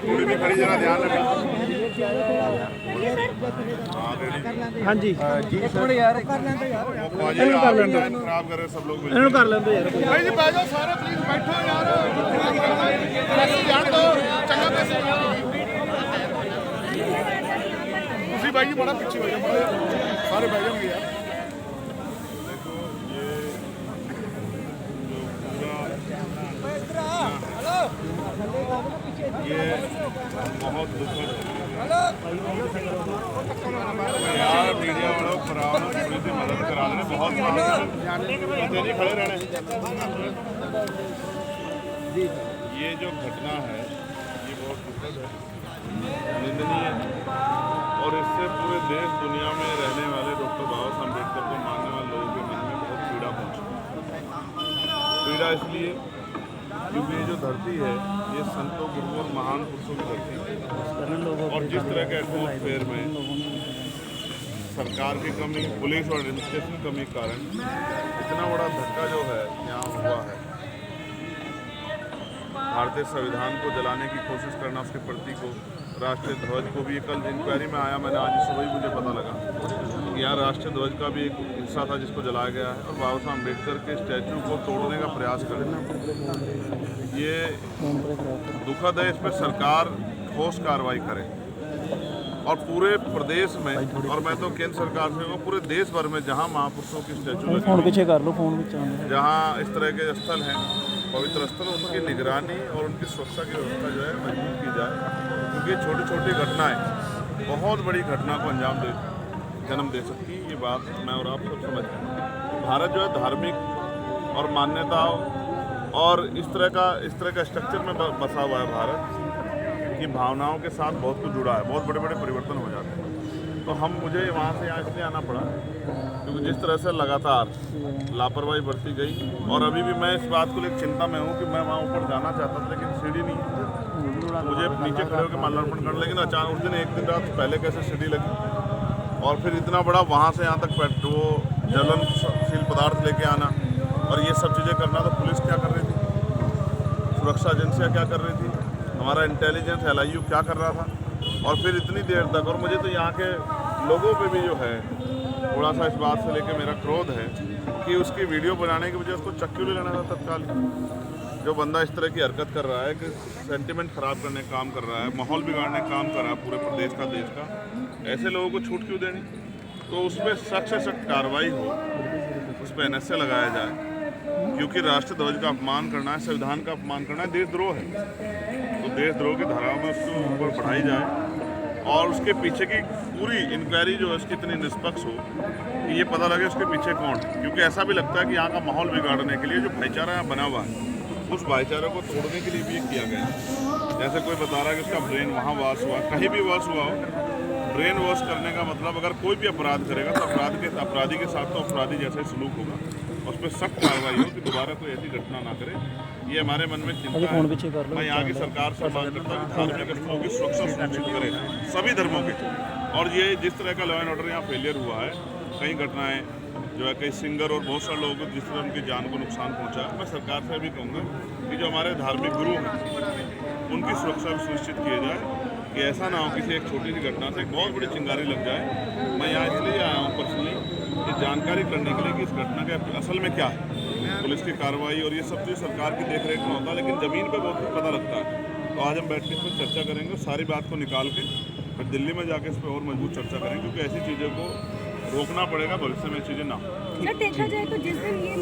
कुड़ी भी खड़ी जरा ध्यान रखना। हाँ जी जी थोड़े यार इन्हों कर लेंगे, खराब कर रहे सब लोग इन्हों कर लेंगे यार भाई जी बैठो सारे प्लीज बैठो यार जान दो चंगा पैसे ਤੁਸੀਂ भाई जी बड़ा पीछे हो जाओ सारे बैठ जाएंगे यार। देखो ये बहुत दुखद यार मीडिया वालों खराब की मदद करा देने बहुत नहीं खड़े रहने। ये जो घटना है ये बहुत दुखद है, निंदनीय है और इससे पूरे देश दुनिया में रहने वाले डॉक्टर बाबा साहब अम्बेडकर को मानने वाले लोगों के मन में बहुत पीड़ा पहुंची। पीड़ा इसलिए क्योंकि ये जो धरती है ये संतों गुरुओं और महान पुरुषों की धरती है और जिस तरह के एटमॉस्फेयर में सरकार की कमी, पुलिस और एडमिनिस्ट्रेशन की कमी के कारण इतना बड़ा धक्का जो है यहाँ हुआ है। भारतीय संविधान को जलाने की कोशिश करना, उसके प्रतीक को, राष्ट्रीय ध्वज को भी, कल इंक्वायरी में आया मैंने आज सुबह ही मुझे पता लगा कि यहाँ राष्ट्रीय ध्वज का भी एक हिस्सा था जिसको जलाया गया है और बाबा साहब अम्बेडकर के स्टैचू को तोड़ने का प्रयास कर रहे हैं। ये दुखद है, इस पर सरकार ठोस कार्रवाई करे और पूरे प्रदेश में, और मैं तो केंद्र सरकार से हूँ, पूरे देश भर में जहाँ महापुरुषों की स्टैचू फोन पीछे कर लो, फोन जहाँ इस तरह के स्थल हैं पवित्र स्थल, उनकी निगरानी और उनकी सुरक्षा की व्यवस्था जो है मजबूत की जाए क्योंकि छोटी छोटी घटनाएं बहुत बड़ी घटना को जन्म दे सकती है। ये बात मैं और आप सब समझते हैं। भारत जो है धार्मिक और मान्यताओं और इस तरह का स्ट्रक्चर में बसा हुआ है भारत की भावनाओं के साथ बहुत कुछ जुड़ा है, बहुत बड़े बड़े परिवर्तन हो जाते हैं। तो मुझे वहाँ से यहाँ इसलिए आना पड़ा क्योंकि जिस तरह से लगातार लापरवाही बरती गई और अभी भी मैं इस बात को लेकर चिंता में हूँ कि मैं वहाँ ऊपर जाना चाहता था लेकिन सीढ़ी नहीं, मुझे नीचे खड़े होकर माल्यार्पण करना, लेकिन अचानक उस दिन एक दिन रात पहले कैसे सीढ़ी लगी और फिर इतना बड़ा वहाँ से यहाँ तक वो ज्वलनशील पदार्थ लेके आना और ये सब चीज़ें करना। तो पुलिस क्या कर रही थी, सुरक्षा एजेंसियाँ क्या कर रही थी, हमारा इंटेलिजेंस LIU क्या कर रहा था और फिर इतनी देर तक। और मुझे तो यहाँ के लोगों पे भी जो है थोड़ा सा इस बात से लेकर मेरा क्रोध है कि उसकी वीडियो बनाने की वजह उसको चक्कू ले लेना था तत्काल। जो बंदा इस तरह की हरकत कर रहा है कि सेंटिमेंट खराब करने का काम कर रहा है, माहौल बिगाड़ने का काम कर रहा है पूरे प्रदेश का, देश का, ऐसे लोगों को छूट क्यों देनी। तो उस पर सख्त से सख्त कार्रवाई हो, उस पर NSA लगाया जाए क्योंकि राष्ट्रीय ध्वज का अपमान करना है, संविधान का अपमान करना है, देशद्रोह है। तो देशद्रोह की धाराओं में उसको ऊपर बढ़ाई जाए और उसके पीछे की पूरी इंक्वायरी जो है उसकी इतनी निष्पक्ष हो कि ये पता लगे उसके पीछे कौन है। क्योंकि ऐसा भी लगता है कि यहाँ का माहौल बिगाड़ने के लिए जो भाईचारा यहाँ बना हुआ है उस भाईचारे को तोड़ने के लिए भी ये किया गया है। जैसे कोई बता रहा है कि उसका ब्रेन वहाँ वॉश हुआ, कहीं भी वॉश हुआ हो, ब्रेन वॉश करने का मतलब अगर कोई भी अपराध करेगा तो अपराधी के साथ तो अपराधी जैसा ही सलूक होगा, उस पर सख्त कार्रवाई हो कि दोबारा कोई ऐसी घटना ना करे। ये हमारे मन में चिंता है। मैं यहाँ की सरकार से मांग करता हूँ धार्मिक स्थलों की सुरक्षा सुनिश्चित करे सभी धर्मों के। और ये जिस तरह का लॉ एंड ऑर्डर यहाँ फेलियर हुआ है, कई घटनाएं जो है कई सिंगर और बहुत सारे लोगों को जिस तरह उनकी जान को नुकसान पहुँचा, मैं सरकार से भी कहूँगा कि जो हमारे धार्मिक गुरु हैं उनकी सुरक्षा भी सुनिश्चित किया जाए कि ऐसा ना हो किसी एक छोटी सी घटना से एक बहुत बड़ी चिंगारी लग जाए। मैं यहाँ इसलिए आया हूँ पर्सनली ये जानकारी करने के लिए कि इस घटना के असल में क्या है, पुलिस की कार्रवाई और ये सब चीज़ सरकार की देखरेख में होता है, लेकिन ज़मीन पे बहुत कुछ पता लगता है। तो आज हम बैठ के इस पर चर्चा करेंगे, सारी बात को निकाल के फिर दिल्ली में जाके इस पर और मजबूत चर्चा करेंगे क्योंकि ऐसी चीज़ों को रोकना पड़ेगा, भविष्य में चीज़ें ना हो। देखा जाए तो जिस दिन ये